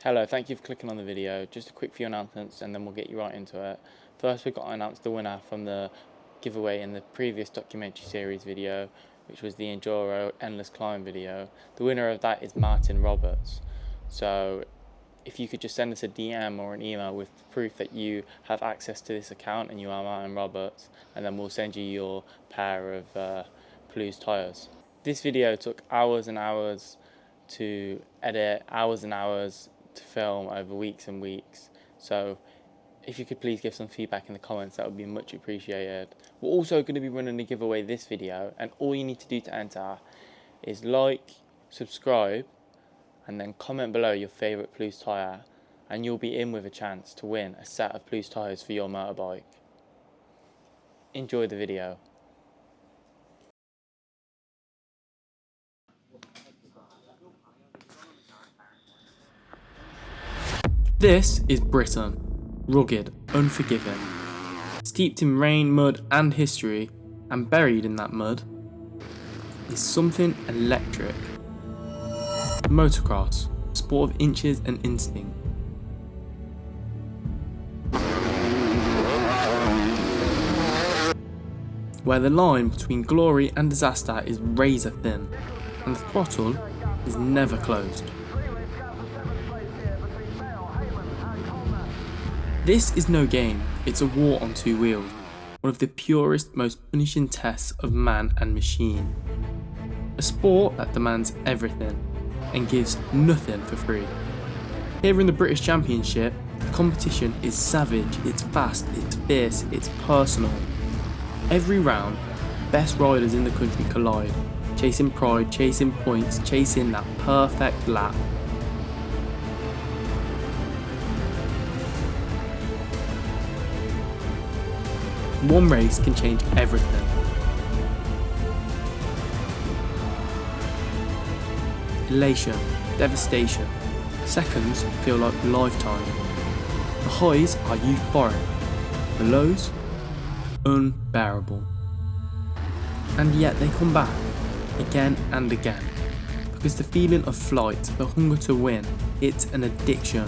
Hello, thank you for clicking on the video. Just a quick few announcements and then we'll get you right into it. First, we've got to announce the winner from the giveaway in the previous documentary series video, which was the Enduro Endless Climb video. The winner of that is Martin Roberts. So if you could just send us a DM or an email with proof that you have access to this account and you are Martin Roberts, and then we'll send you your pair of Plews tyres. This video took hours and hours to edit, hours and hours to film over weeks and weeks. So if you could please give some feedback in the comments, that would be much appreciated. We're also going to be running a giveaway this video, and all you need to do to enter is like, subscribe, and then comment below your favourite Plews tyre, and you'll be in with a chance to win a set of Plews tyres for your motorbike. Enjoy the video. This is Britain, rugged, unforgiving, steeped in rain, mud and history, and buried in that mud is something electric. Motocross, sport of inches and instinct. Where the line between glory and disaster is razor thin, and the throttle is never closed. This is no game, it's a war on two wheels, one of the purest, most punishing tests of man and machine. A sport that demands everything and gives nothing for free. Here in the British Championship, the competition is savage, it's fast, it's fierce, it's personal. Every round, the best riders in the country collide, chasing pride, chasing points, chasing that perfect lap. One race can change everything. Elation, devastation. Seconds feel like a lifetime. The highs are euphoric. The lows, unbearable. And yet they come back, again and again. Because the feeling of flight, the hunger to win, it's an addiction.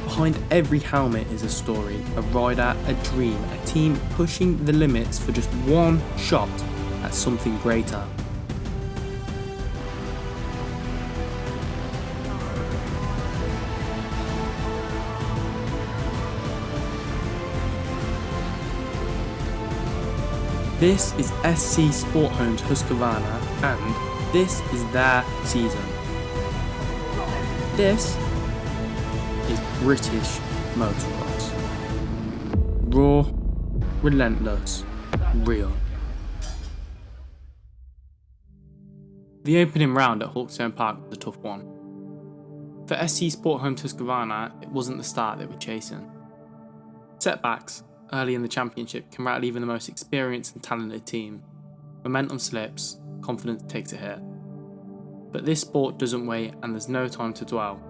Behind every helmet is a story, a rider, a dream, a team pushing the limits for just one shot at something greater. This is SC Sporthomes Husqvarna, and this is their season. This is British Motocross. Raw, relentless, real. The opening round at Hawkstone Park was a tough one. For SC Sporthomes Husqvarna, it wasn't the start they were chasing. Setbacks early in the championship can rattle even the most experienced and talented team. Momentum slips, confidence takes a hit. But this sport doesn't wait, and there's no time to dwell.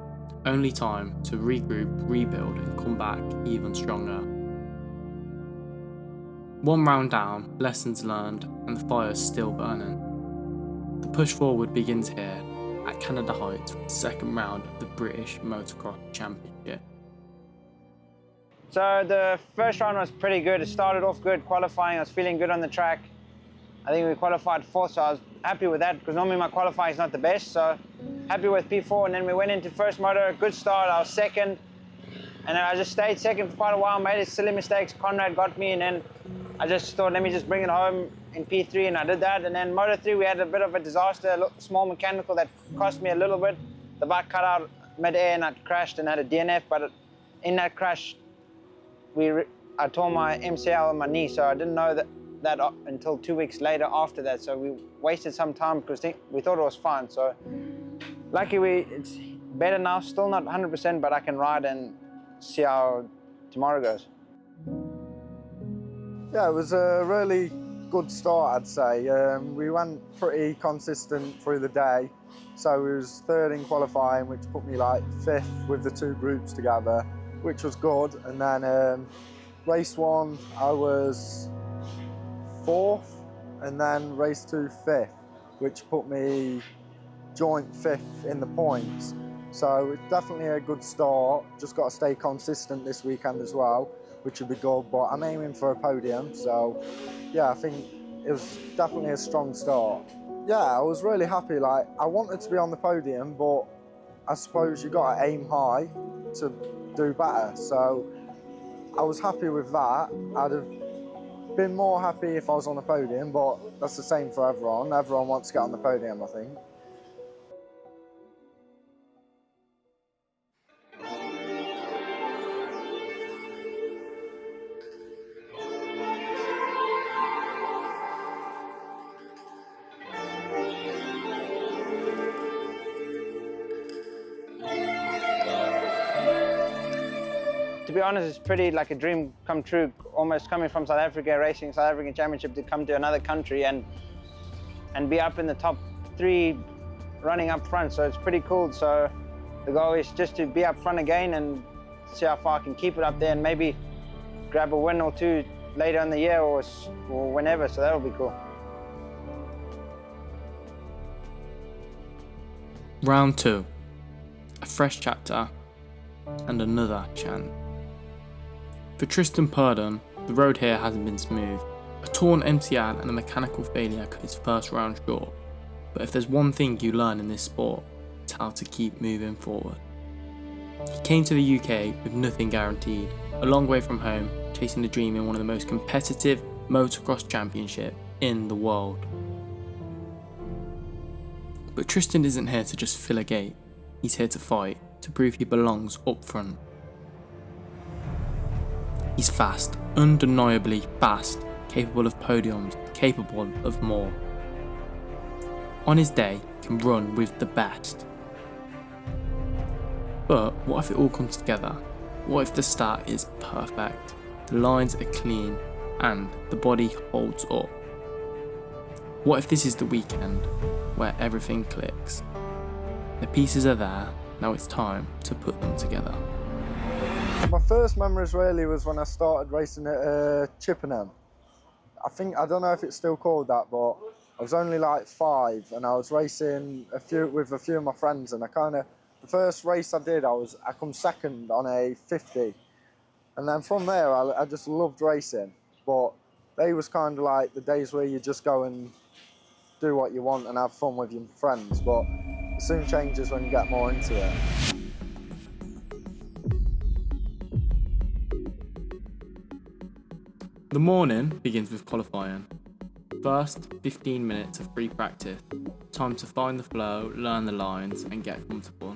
Only time to regroup, rebuild and come back even stronger. One round down, lessons learned, and the fire's still burning. The push forward begins here at Canada Heights for the second round of the British Motocross Championship. So the first round was pretty good. It started off good, qualifying. I was feeling good on the track. I think we qualified fourth, so I was happy with that because normally my qualifying is not the best. So happy with P4, and then we went into first moto. Good start. I was second, and then I just stayed second for quite a while. Made silly mistakes. Conrad got me, and then I just thought, let me just bring it home in P3, and I did that. And then Moto 3, we had a bit of a disaster, a small mechanical that cost me a little bit. The bike cut out mid-air, and I crashed and had a DNF. But in that crash, I tore my MCL on my knee, so I didn't know that until 2 weeks later after that. So we wasted some time because we thought it was fine. So luckily it's better now, still not 100%, but I can ride and see how tomorrow goes. Yeah, it was a really good start, I'd say. We went pretty consistent through the day. So we was third in qualifying, which put me like fifth with the two groups together, which was good. And then race one, I was 4th, and then race 2 5th, which put me joint 5th in the points. So it's definitely a good start. Just got to stay consistent this weekend as well, which would be good, but I'm aiming for a podium. So yeah, I think it was definitely a strong start. Yeah, I was really happy. Like, I wanted to be on the podium, but I suppose you got to aim high to do better. So I was happy with that. I'd have been more happy if I was on the podium, but that's the same for everyone. Everyone wants to get on the podium, I think. To be honest, it's pretty like a dream come true, almost coming from South Africa, racing South African Championship, to come to another country and be up in the top 3 running up front. So it's pretty cool. So the goal is just to be up front again and see how far I can keep it up there and maybe grab a win or 2 later in the year or whenever. So that'll be cool. Round 2. A fresh chapter and another chance. For Tristan, the road here hasn't been smooth. A torn MCL and a mechanical failure cut his first round short. But if there's one thing you learn in this sport, it's how to keep moving forward. He came to the UK with nothing guaranteed, a long way from home, chasing a dream in one of the most competitive motocross championship in the world. But Tristan isn't here to just fill a gate. He's here to fight, to prove he belongs up front. He's fast, undeniably fast, capable of podiums, capable of more. On his day, he can run with the best. But what if it all comes together? What if the start is perfect, the lines are clean, and the body holds up? What if this is the weekend where everything clicks? The pieces are there, now it's time to put them together. My first memories really was when I started racing at Chippenham. I don't know if it's still called that, but I was only like 5 and I was racing with a few of my friends, and the first race I did, I come second on a 50. And then from there, I just loved racing. But they was kind of like the days where you just go and do what you want and have fun with your friends. But it soon changes when you get more into it. The morning begins with qualifying. First, 15 minutes of free practice, time to find the flow, learn the lines and get comfortable.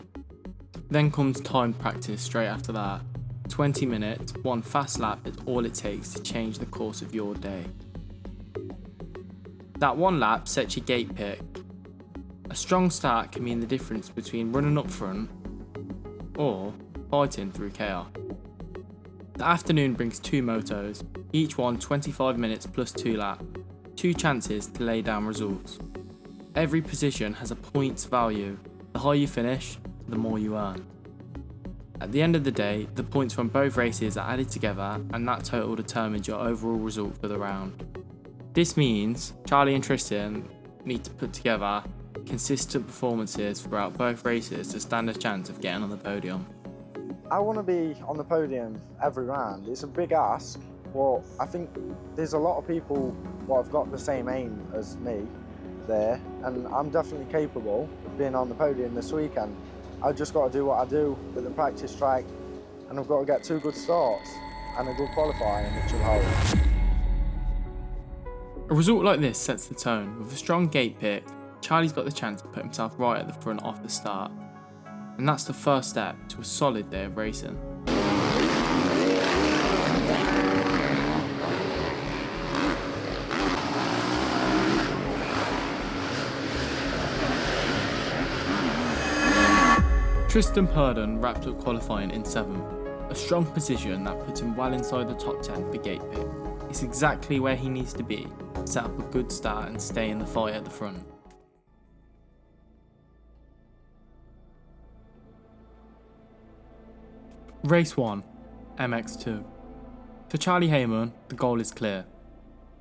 Then comes timed practice straight after that. 20 minutes, one fast lap is all it takes to change the course of your day. That one lap sets your gate pick. A strong start can mean the difference between running up front or fighting through chaos. The afternoon brings 2 motos, each one 25 minutes plus 2 laps, 2 chances to lay down results. Every position has a points value. The higher you finish, the more you earn. At the end of the day, the points from both races are added together and that total determines your overall result for the round. This means Charlie and Tristan need to put together consistent performances throughout both races to stand a chance of getting on the podium. I want to be on the podium every round. It's a big ask, but I think there's a lot of people who have got the same aim as me there, and I'm definitely capable of being on the podium this weekend. I've just got to do what I do with the practice track, and I've got to get 2 good starts and a good qualifying, which will help. A result like this sets the tone. With a strong gate pick, Charlie's got the chance to put himself right at the front off the start. And that's the first step to a solid day of racing. Tristan wrapped up qualifying in 7th, a strong position that puts him well inside the top 10 for gate pick. It's exactly where he needs to be, set up a good start and stay in the fight at the front. Race 1, MX2. For Charlie Heyman, the goal is clear.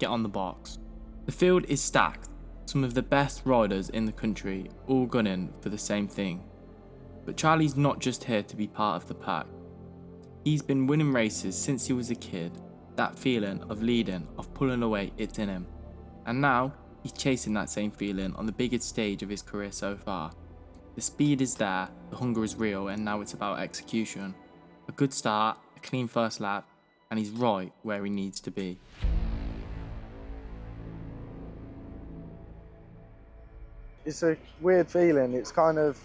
get on the box. The field is stacked, some of the best riders in the country all gunning for the same thing. But Charlie's not just here to be part of the pack. He's been winning races since he was a kid. That feeling of leading, of pulling away, it's in him. And now, he's chasing that same feeling on the biggest stage of his career so far. The speed is there, the hunger is real, and now it's about execution. A good start, a clean first lap, and he's right where he needs to be. It's a weird feeling. It's kind of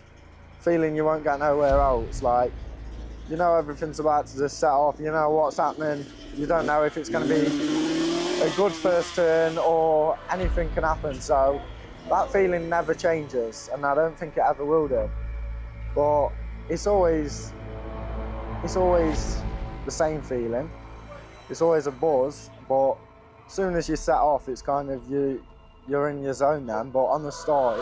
feeling you won't get nowhere else. Like, you know everything's about to just set off, you know what's happening, you don't know if it's going to be a good first turn or anything can happen. So that feeling never changes, and I don't think it ever will do. But it's always the same feeling. It's always a buzz, but as soon as you set off, it's kind of you're in your zone then. But on the start,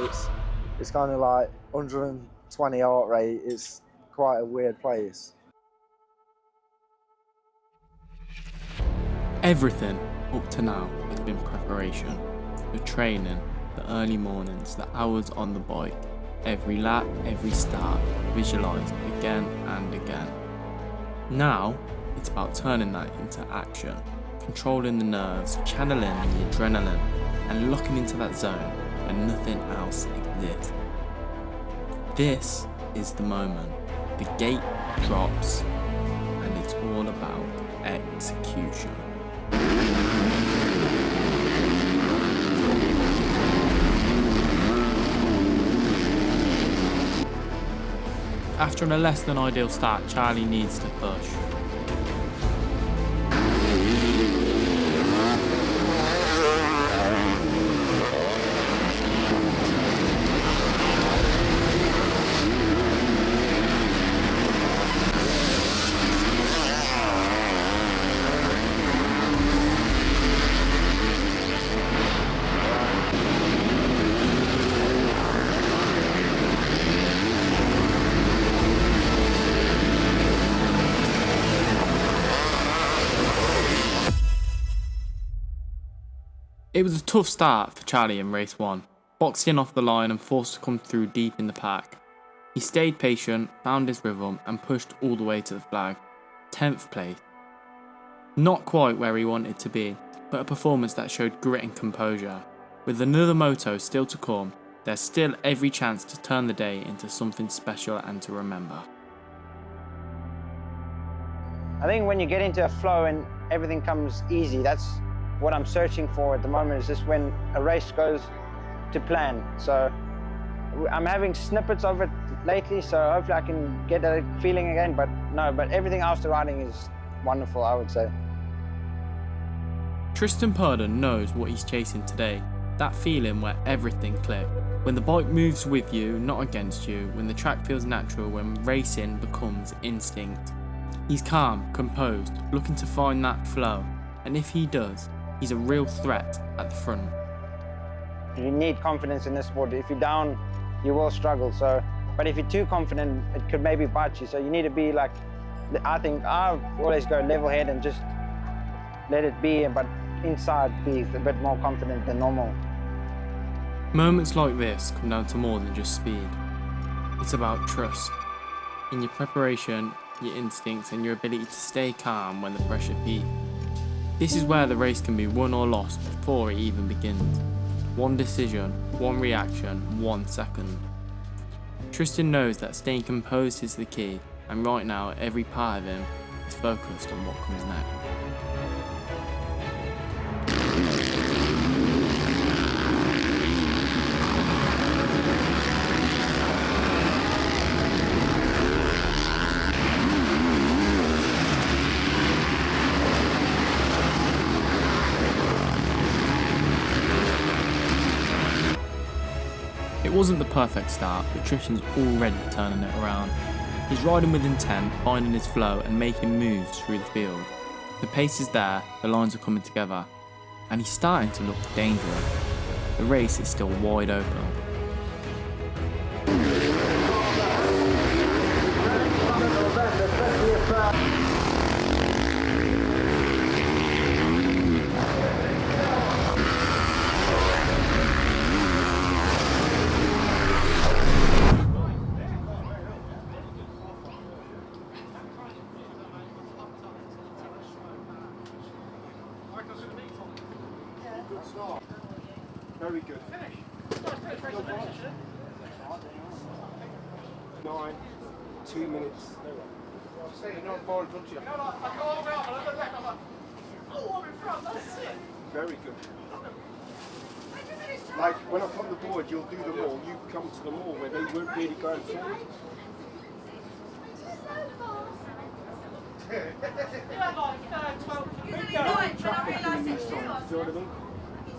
it's kind of like 120 heart rate. It's quite a weird place. Everything up to now has been preparation. The training, the early mornings, the hours on the bike, every lap, every start, visualised again and again. Now, it's about turning that into action, controlling the nerves, channeling the adrenaline, and locking into that zone where nothing else exists. This is the moment. The gate drops, and it's all about execution. After a less than ideal start, Charlie needs to push. It was a tough start for Charlie in race 1, boxed in off the line and forced to come through deep in the pack. He stayed patient, found his rhythm and pushed all the way to the flag. 10th place. Not quite where he wanted to be, but a performance that showed grit and composure. With another moto still to come, there's still every chance to turn the day into something special and to remember. I think when you get into a flow and everything comes easy, that's what I'm searching for at the moment, is just when a race goes to plan. So I'm having snippets of it lately, so hopefully I can get that feeling again, but everything else the riding is wonderful, I would say. Tristan knows what he's chasing today, that feeling where everything clicks. When the bike moves with you, not against you, when the track feels natural, when racing becomes instinct. He's calm, composed, looking to find that flow, and if he does, he's a real threat at the front. You need confidence in this sport. If you're down, you will struggle. But if you're too confident, it could maybe bite you. So you need to be like, I think I always go level head and just let it be, but inside be a bit more confident than normal. Moments like this come down to more than just speed. It's about trust. In your preparation, your instincts and your ability to stay calm when the pressure peaks. This is where the race can be won or lost before it even begins. One decision, one reaction, 1 second. Tristan knows that staying composed is the key, and right now every part of him is focused on what comes next. It wasn't the perfect start, but Tristan's already turning it around. He's riding with intent, finding his flow and making moves through the field. The pace is there, the lines are coming together, and he's starting to look dangerous. The race is still wide open. Very good. 9, 2 minutes. Very good. Like when I'm on the board, you'll do them all. You come to them all where they weren't really going forward.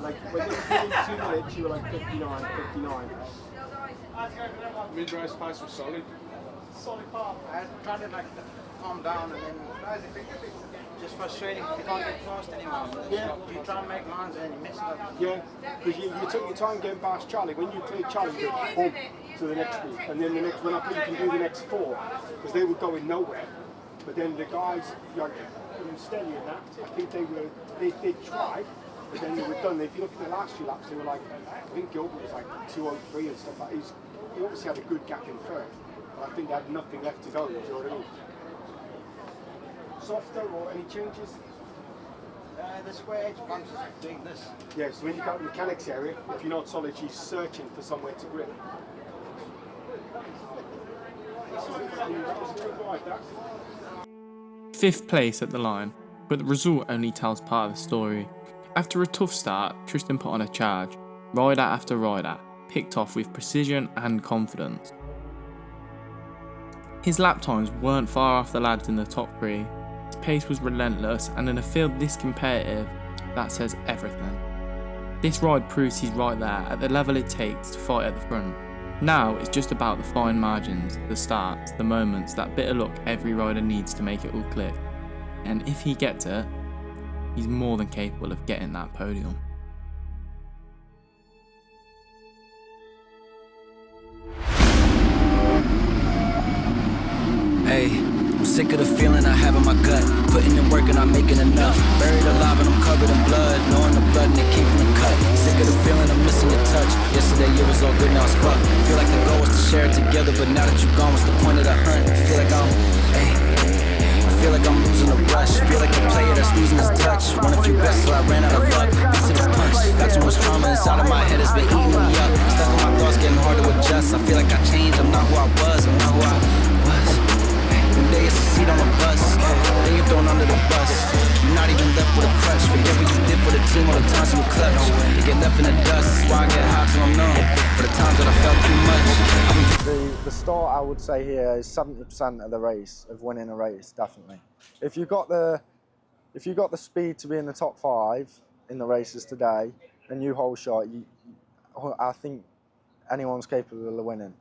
Like when you were doing 2 minutes, you were like 59, 59. Mid-race pace was solid. Solid part. I tried to like calm down and then just frustrating. You can't get past anymore. Yeah. You try and make lines and you miss them. Yeah, because you took your time getting past Charlie. When you clear Charlie, you go boom to the next group. And then the next one up, you can do the next 4. Because they were going nowhere. But then the guys, like, steady in that, I think they tried, but then they were done. If you look at the last 2 laps, they were like, I think Gilbert was like 203 and stuff like that. He obviously had a good gap in third, but I think they had nothing left to go, you know what I mean? Softer or any changes? The square edge bumps is doing this. Yeah, so when you go to the mechanics area, if you're not solid, she's searching for somewhere to grip. That was a good ride, that. 5th place at the line, but the result only tells part of the story. After a tough start, Tristan put on a charge. Rider after rider, picked off with precision and confidence. His lap times weren't far off the lads in the top 3. His pace was relentless, and in a field this competitive, that says everything. This ride proves he's right there at the level it takes to fight at the front. Now it's just about the fine margins, the starts, the moments, that bit of luck every rider needs to make it all click. And if he gets it, he's more than capable of getting that podium. Hey, I'm sick of the feeling I have in my gut. Putting in work and I'm making enough. Buried alive and I'm covered in blood. Knowing the blood and it came from the cut. Sick of the feeling I'm missing your touch. Yesterday it was all good, now it's fucked. Feel like the goal was to share it together, but now that you're gone, what's the point of the hunt? Feel like I'm, hey, I feel like I'm losing the rush. Feel like a player that's losing his touch. Won a few bets till I ran out of luck. Beat to the punch. Got too much trauma inside of my head, it's been eating me up. Stuck in my thoughts, getting hard to adjust. I feel like I changed, I'm not who I was, I'm not who I was. One day it's a seat on a bus, then you're thrown under the bus. You're not even left with a crutch. Forget what you did for the team all the times you were clutch. You get left in the dust, that's why I get hot till I'm numb. For the times that I felt too much. The start, I would say here, is 70% of the race, of winning a race, definitely. If you got the speed to be in the top 5 in the races today, and you hold shot, I think anyone's capable of winning.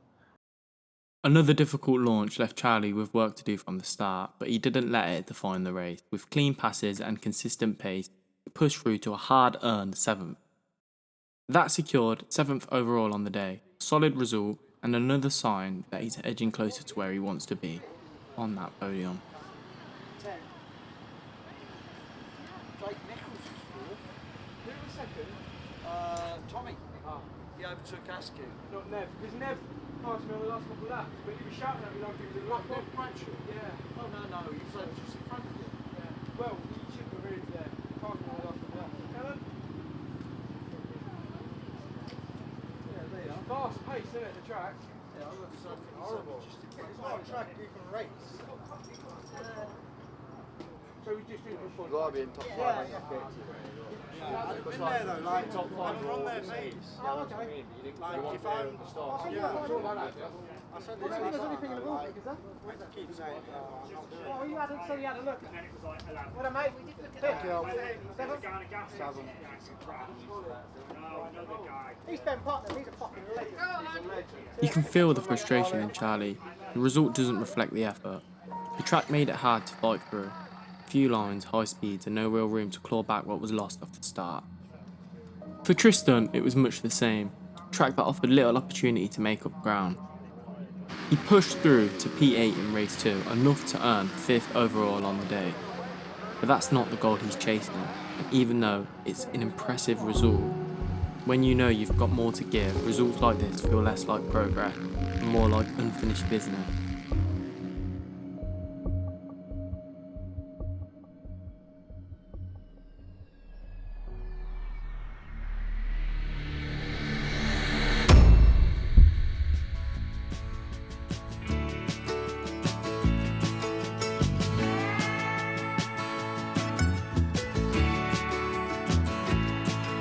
Another difficult launch left Charlie with work to do from the start, but he didn't let it define the race. With clean passes and consistent pace, he pushed through to a hard-earned 7th. That secured 7th overall on the day, a solid result and another sign that he's edging closer to where he wants to be, on that podium. Tommy. He overtook ACU. Not Nev, because Nev passed me on the last couple of laps, but he was shouting at me like he was in luck. Bradshaw? Yeah. Oh, no, he was just in front of you. Yeah. Well, he should have really there. Passed me on the last couple of laps. Helen? Yeah, there you are. Fast pace, isn't it, the track? Yeah, I looked so horrible. It's not a track you can race. So we just do this one. You gotta be in top 5 when you get to it. I've been there though, like, top 5 on their pace. Oh, okay. Like, if I'm, I said this last time, like, I keep saying, I'm not doing it. Oh, you had a look. And then it was like, what a mate, we did look at it. Seven. He's Ben Putnam, he's a fucking legend. You can feel the frustration in Charlie. The result doesn't reflect the effort. The track made it hard to fight through. Few lines, high speeds and no real room to claw back what was lost off the start. For Tristan, it was much the same. A track that offered little opportunity to make up ground. He pushed through to P8 in race 2, enough to earn 5th overall on the day. But that's not the goal he's chasing, and even though it's an impressive result, when you know you've got more to give, results like this feel less like progress and more like unfinished business.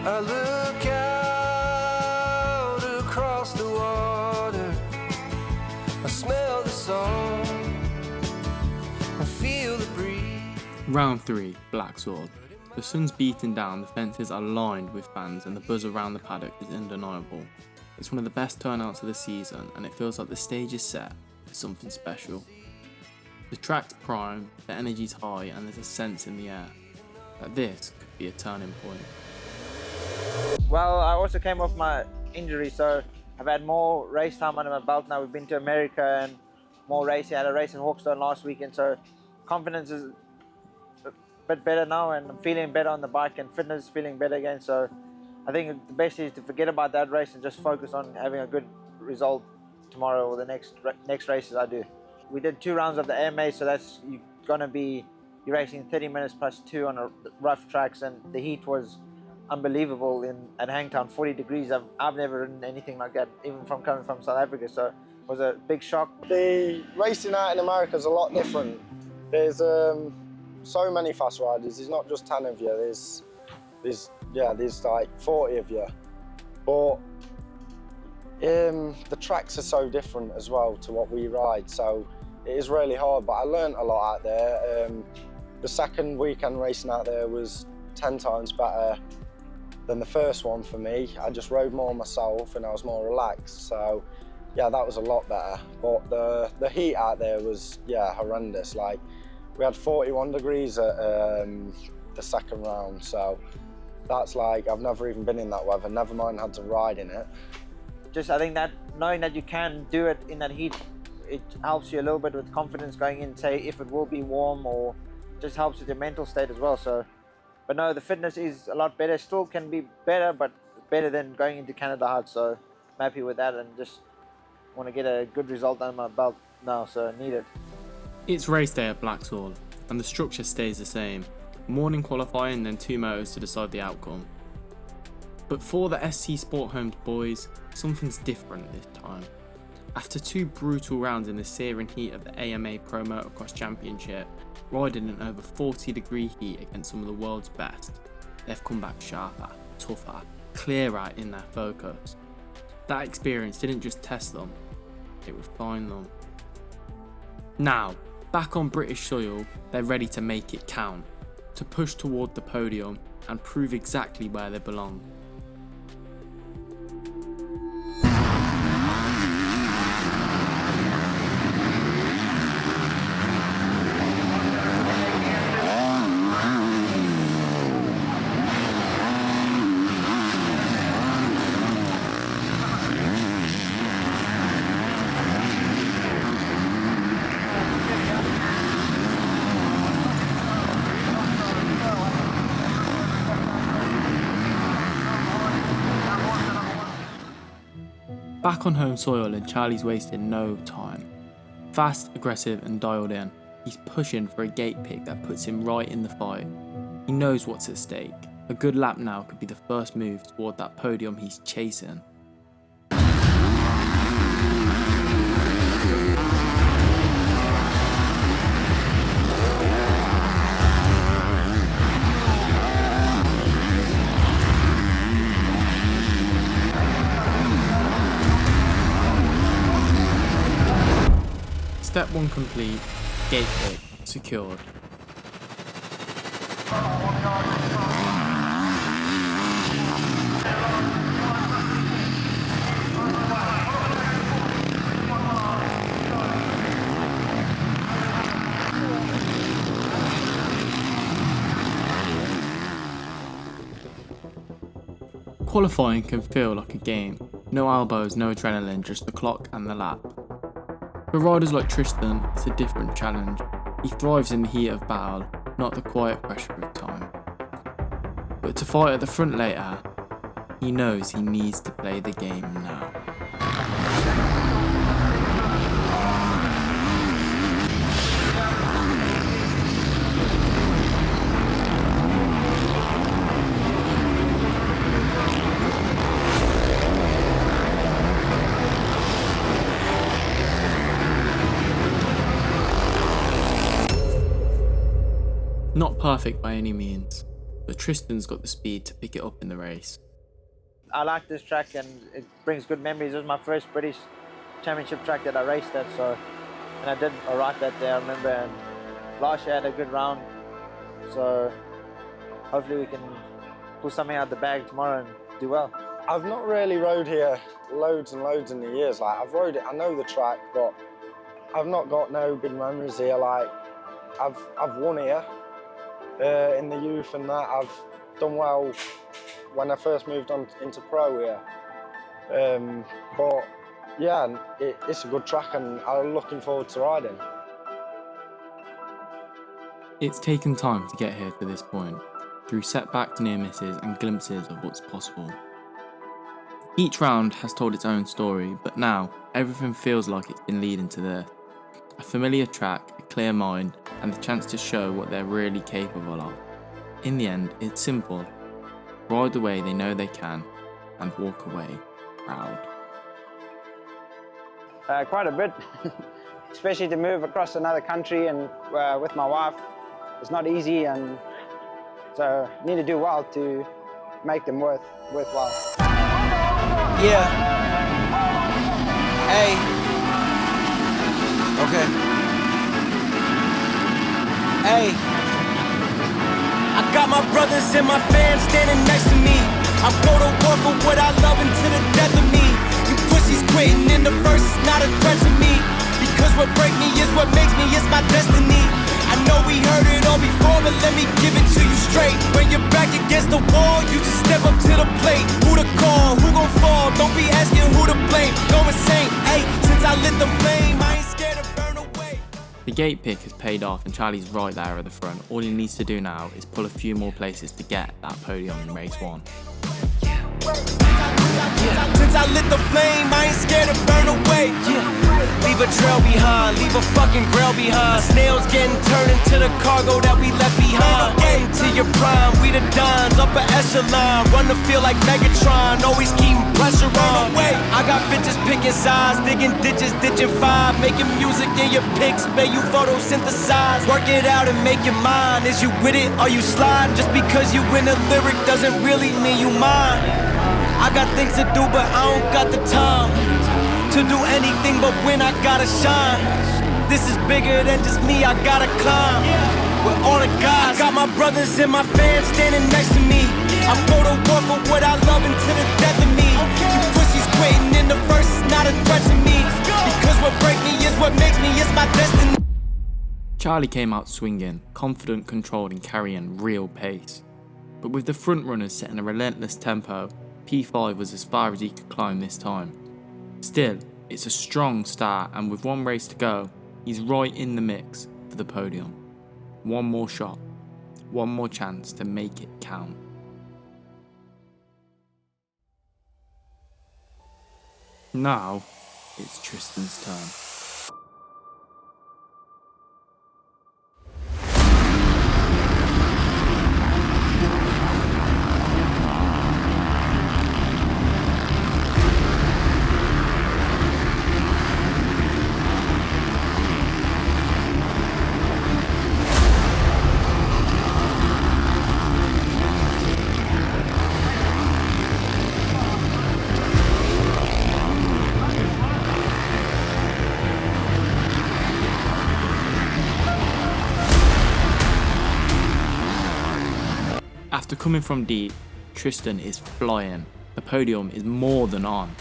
I look out across the water, I smell the salt, I feel the breeze. Round 3, Blaxhall. The sun's beating down, the fences are lined with fans and the buzz around the paddock is undeniable. It's one of the best turnouts of the season and it feels like the stage is set for something special. The track's prime, the energy's high and there's a sense in the air that this could be a turning point. Well, I also came off my injury, so I've had more race time under my belt now. We've been to America and more racing. I had a race in Hawkstone last weekend, so confidence is a bit better now and I'm feeling better on the bike and fitness is feeling better again. So I think the best is to forget about that race and just focus on having a good result tomorrow or the next races I do. We did 2 rounds of the AMA, so that's you're racing 30 minutes plus 2 on a rough tracks, and the heat was unbelievable at Hangtown, 40 degrees. I've never ridden anything like that, even from coming from South Africa, so it was a big shock. The racing out in America is a lot different. There's so many fast riders. There's not just 10 of you. There's like 40 of you. But the tracks are so different as well to what we ride, so it is really hard. But I learned a lot out there. The second weekend racing out there was 10 times better than the first one for me. I just rode more myself and I was more relaxed. So yeah, that was a lot better. But the heat out there was, yeah, horrendous. Like, we had 41 degrees at the second round. So that's like, I've never even been in that weather, never mind had to ride in it. Just, I think that knowing that you can do it in that heat, it helps you a little bit with confidence going in, say if it will be warm, or just helps with your mental state as well. So, but no, the fitness is a lot better, still can be better, but better than going into Canada hard. So I'm happy with that and just want to get a good result under my belt now, so I need it. It's race day at Blaxhall and the structure stays the same. Morning qualifying, then 2 motos to decide the outcome. But for the SC Sporthomes boys, something's different this time. After 2 brutal rounds in the searing heat of the AMA Pro Motocross Championship, riding in over 40-degree heat against some of the world's best, they've come back sharper, tougher, clearer in their focus. That experience didn't just test them, it refined them. Now, back on British soil, they're ready to make it count, to push toward the podium and prove exactly where they belong. Back on home soil and Charlie's wasting no time. Fast, aggressive and dialed in, he's pushing for a gate pick that puts him right in the fight. He knows what's at stake. A good lap now could be the first move toward that podium he's chasing. Step 1 complete, gate pick secured. Qualifying can feel like a game. No elbows, no adrenaline, just the clock and the lap. For riders like Tristan, it's a different challenge. He thrives in the heat of battle, not the quiet pressure of time. But to fight at the front later, he knows he needs to play the game now. Not perfect by any means, but Tristan's got the speed to pick it up in the race. I like this track and it brings good memories. This was my first British Championship track that I raced at, so, and I did alright that day, I remember, and last year I had a good round, so hopefully we can pull something out the bag tomorrow and do well. I've not really rode here loads and loads in the years. Like, I've rode it, I know the track, but I've not got no big memories here. Like, I've won here in the youth and that. I've done well when I first moved on into pro here. But yeah, it's a good track and I'm looking forward to riding. It's taken time to get here to this point, through setbacks, near misses and glimpses of what's possible. Each round has told its own story, but now everything feels like it's been leading to this. A familiar track, a clear mind, and the chance to show what they're really capable of. In the end, it's simple. Ride the way they know they can, and walk away proud. Quite a bit, especially to move across another country and with my wife. It's not easy, and so need to do well to make them worthwhile. Yeah. Hey. Okay. Hey. I got my brothers and my fam standing next to me. I go to war for what I love until the death of me. You pussies quitting in the first is not a threat to me. Because what break me is what makes me, it's my destiny. I know we heard it all before, but let me give it to you straight. When you're back against the wall, you just step up to the plate. Who to call, who gon' fall, don't be asking who to blame. Go insane, hey, since I lit the flame, I ain't scared to burn away. The gate pick has paid off and Charlie's right there at the front. All he needs to do now is pull a few more places to get that podium in race 1. Since I lit the flame, I ain't scared to burn away. Leave a trail behind, leave a fucking grail behind. Snails getting turned into the cargo that we left behind. Getting to your prime, we the dons, upper echelon. Run the field like Megatron, always keeping pressure on. I got bitches picking sides, digging ditches, ditching 5. Making music in your pics, may you photosynthesize. Work it out and make your mind. Is you with it or you slide? Just because you win a lyric doesn't really mean you mine. I got things to do, but I don't got the time to do anything but when I gotta shine. This is bigger than just me, I gotta climb with all the guys. I got my brothers and my fam standing next to me. I go to war for what I love until the death of me. You pussies quitting in the first is not a threat to me. Because what break me is what makes me, it's my destiny. Charlie came out swinging, confident, controlled and carrying real pace. But with the front runners setting a relentless tempo, P5 was as far as he could climb this time. Still, it's a strong start, and with one race to go, he's right in the mix for the podium. One more shot, one more chance to make it count. Now, it's Tristan's turn. After coming from deep, Tristan is flying. The podium is more than on.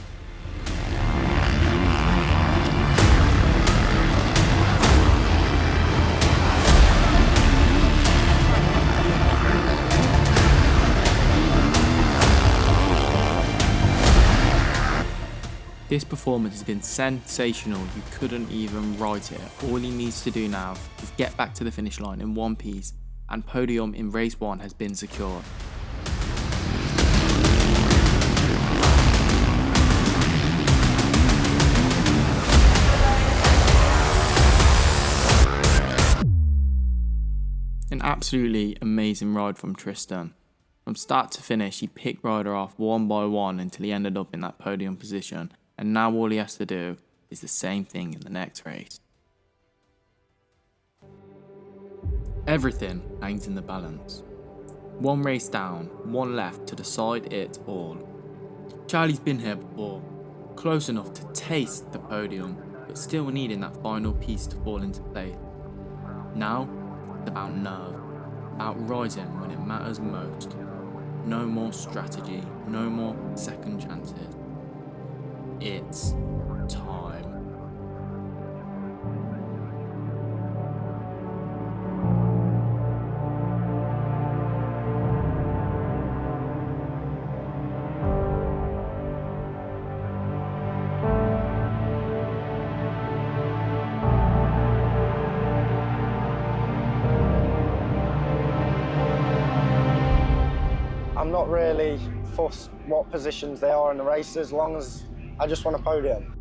This performance has been sensational, you couldn't even write it. All he needs to do now is get back to the finish line in one piece, and podium in race 1 has been secured. An absolutely amazing ride from Tristan. From start to finish, he picked rider off one by one until he ended up in that podium position, and now all he has to do is the same thing in the next race. Everything hangs in the balance. One race down, one left to decide it all. Charlie's been here before, close enough to taste the podium, but still needing that final piece to fall into place. Now, it's about nerve, about rising when it matters most. No more strategy, no more second chances. It's time. I'm not really fussed what positions they are in the race as long as I just want a podium.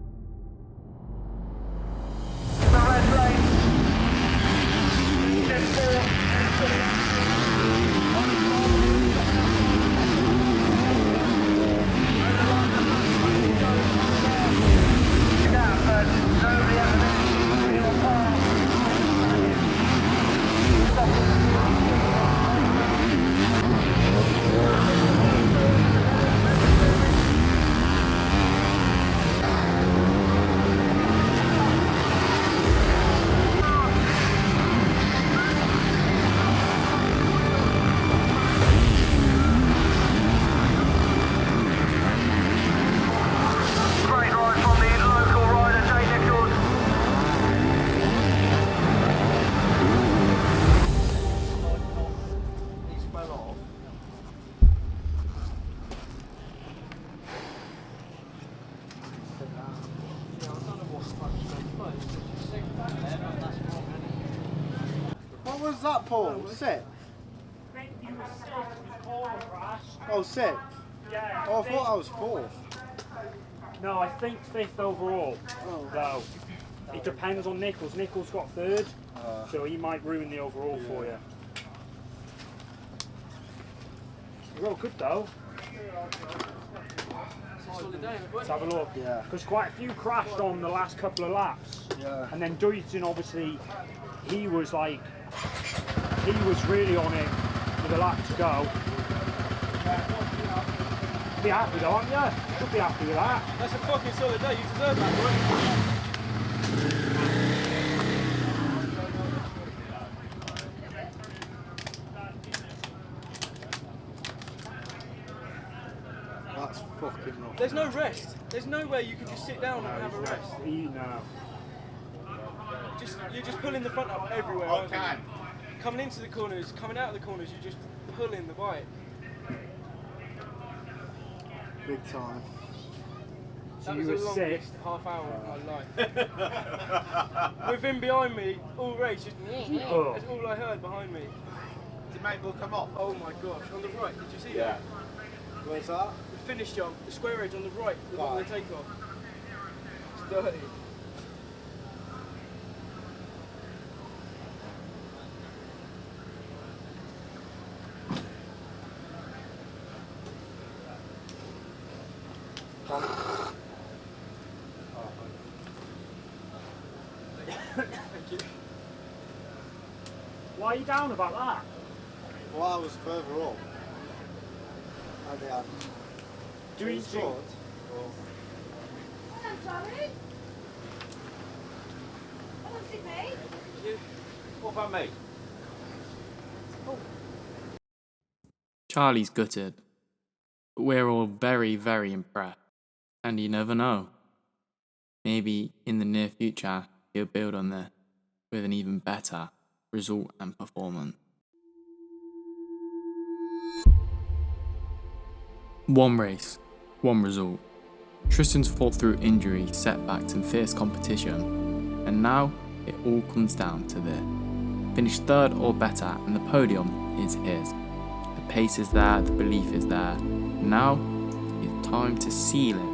What was that, Paul? Sit? Oh, sit? Yeah. Oh, I thought I was fourth. No, I think 5th overall. Oh. Though it depends on Nichols. Nichols got 3rd, so he might ruin the overall for you. You're all good though. Let's have a look. Yeah. Because quite a few crashed on the last couple of laps. Yeah. And then Tristan, obviously, he was really on it with a lap to go. Be happy though, aren't you? Should be happy with that. That's a fucking solid day. You deserve that, boy. That's fucking rough. There's no rest. There's no way you can just sit down and have a rest. No. You're just pulling the front up everywhere. Okay. Coming into the corners, coming out of the corners, you're just pulling the bike. Big time. That So was you the were longest 6th. half hour of my life. With him behind me, all race, just that's all I heard behind me. Did mate will come off? Oh my gosh, on the right, did you see that? Where's that? The finish jump, the square edge on the right, the one with the takeoff. It's dirty. Thank you. Why are you down about that? Well, I was further up. And they had Do you short. Hello, Charlie. Hello, Sydney. What about me? Charlie's gutted, but we're all very, very impressed. And you never know. Maybe in the near future, he'll build on this with an even better result and performance. One race, one result. Tristan's fought through injury, setbacks and fierce competition, and now it all comes down to this. Finished 3rd or better and the podium is his. The pace is there, the belief is there. Now it's time to seal it.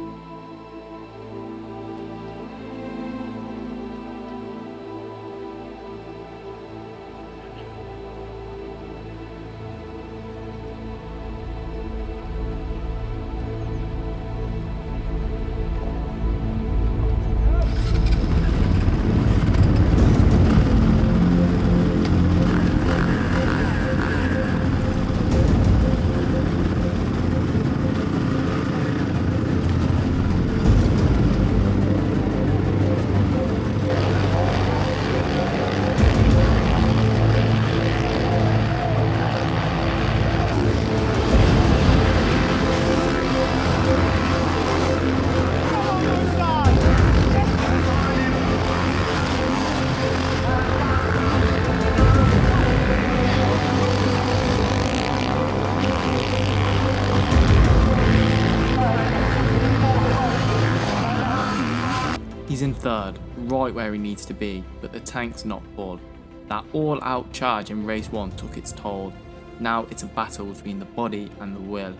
He's in third, right where he needs to be, but the tank's not full. That all-out charge in race 1 took its toll. Now it's a battle between the body and the will.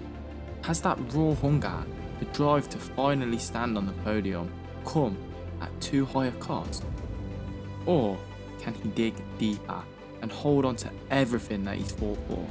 Has that raw hunger, the drive to finally stand on the podium, come at too high a cost? Or can he dig deeper and hold on to everything that he's fought for?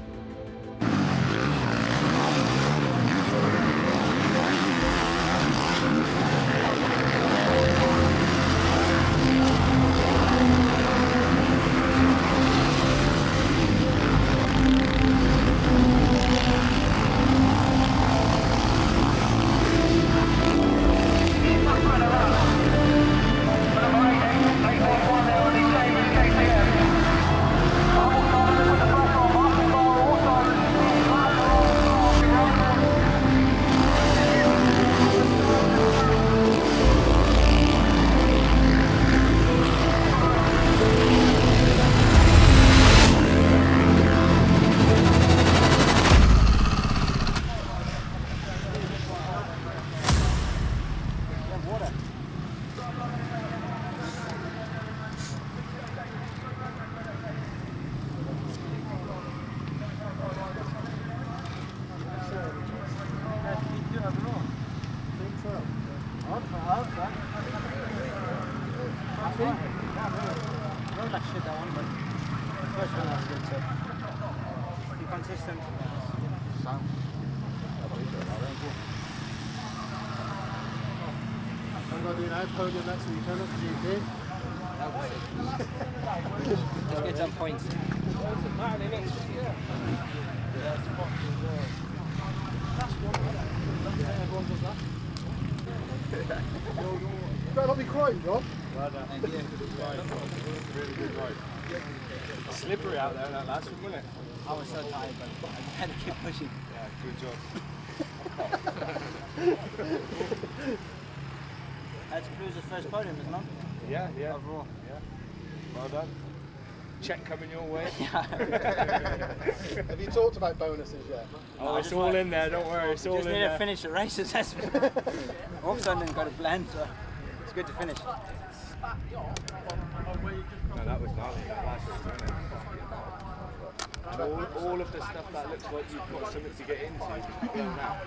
Consistent. I'm going to do an podium next weekend at GP. Let's get some points. You better not be crying, John. Well done. Thank you. Really good ride. Slippery out there, that last one, wasn't it? I was so tired, but I had to keep pushing. Yeah, good job. That's Plews' first podium, isn't it? Yeah, yeah. Overall. Yeah. Well done. Check coming your way. Have you talked about bonuses yet? Oh, it's all in there, don't worry, it's all in Just need there. to finish the races. That's Hawkstone didn't got a plan, so it's good to finish. No, that was gnarly, that last race, wasn't it? And all of the stuff that looks like you've got something to get into, you've blown out.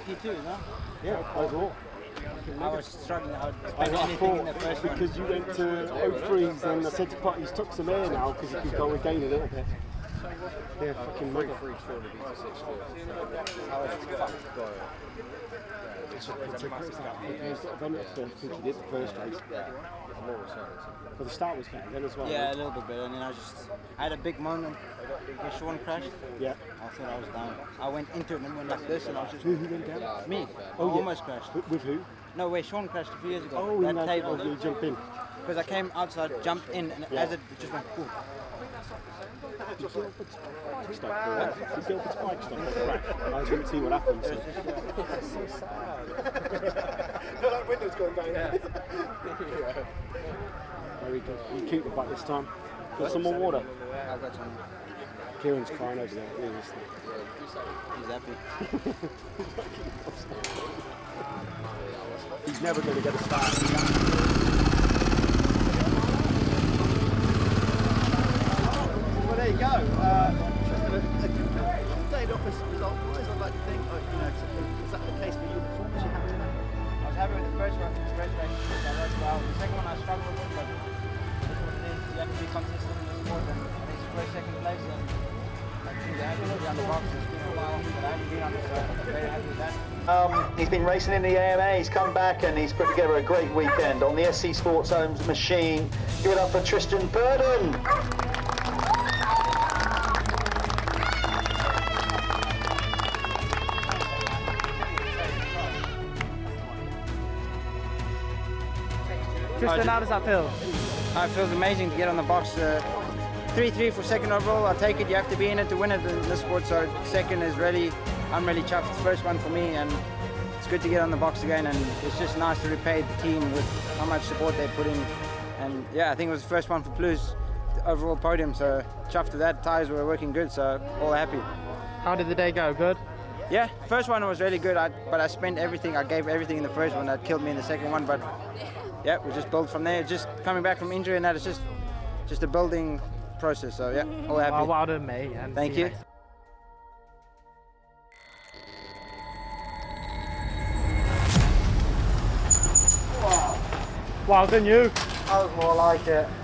P2, no? Yeah, overall. I was struggling. I I spent anything in the thought first one. because you went to 03s and I said to Pot, he's took some air now because he could go again a little bit. Yeah, fucking mega. It's a great start. He's got a benefit for think he did the first race. But the start was better then as well. Yeah, a little bit better. And then I had a big moment where Sean crashed. Yeah. I thought I was down. I went into it and went like this, and I was just Who went down? me. Oh, I yeah. almost crashed. With who? No, where Sean crashed a few years ago. Oh, that in that table. you jump in. Because I came outside, jumped in, and as it just went, ooh. The Gilbert spike stuff. I didn't see what happened. So. So sad. That window's going down. Yeah. Very good. You keep it back this time. Got some more water? I've got some. Kieran's crying over there. He's happy. He's never going to get a start. Well, there you go. Tristan, a good day off result-wise, I'd like to think. Is that the case for you before? Was you happy with that? I was happy with the first one, the first race. I rode well. The second one I struggled with, but that's what it is. You have to be consistent in the sport, and I think it's first, second place. And I think they're happy to be on the box. It's been a while, but I haven't been on the side. I'm very happy with that. He's been racing in the AMA, he's come back and he's put together a great weekend on the SC Sporthomes machine. Give it up for Tristan Burden. Tristan, how does that feel? It feels amazing to get on the box. 3-3 for second overall. I'll take it. You have to be in it to win it in this sport. So second is really, I'm really chuffed. It's the first one for me, and it's good to get on the box again. And it's just nice to repay the team with how much support they put in. And yeah, I think it was the first one for Plews. overall podium, so chuffed to that. Tyres were working good, so all happy. How did the day go? Good? Yeah, first one was really good, but I spent everything, I gave everything in the first one. That killed me in the second one, but yeah, we just built from there. Just coming back from injury and that, it's just a building process, so yeah, all happy. Well done, mate. And thank you. Well done, you. That was more like it.